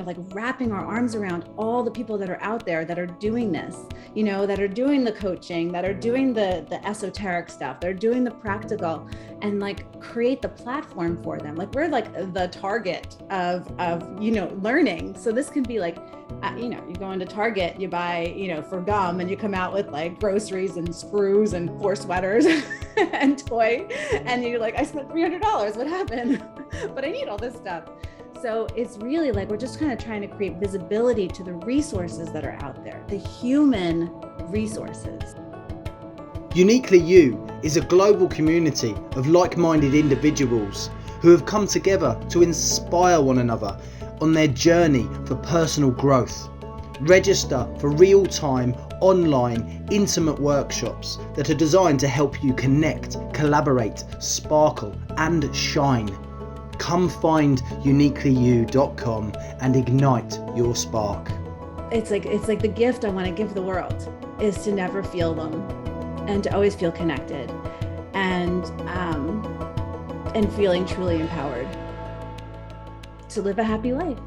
kind of like wrapping our arms around all the people that are out there that are doing this, you know, that are doing the coaching, that are doing the esoteric stuff, they're doing the practical, and like create the platform for them. Like we're like the target of you know, learning. So this can be like, you know, you go into Target, you buy, you know, for gum, and you come out with like groceries and screws and 4 sweaters and toy, and you're like, I spent $300. What happened? But I need all this stuff. So it's really like, we're just kind of trying to create visibility to the resources that are out there, the human resources. Uniquely You is a global community of like-minded individuals who have come together to inspire one another on their journey for personal growth. Register for real-time, online, intimate workshops that are designed to help you connect, collaborate, sparkle, and shine. Come find uniquelyu.com and ignite your spark. It's like the gift I want to give the world is to never feel them and to always feel connected and feeling truly empowered to live a happy life.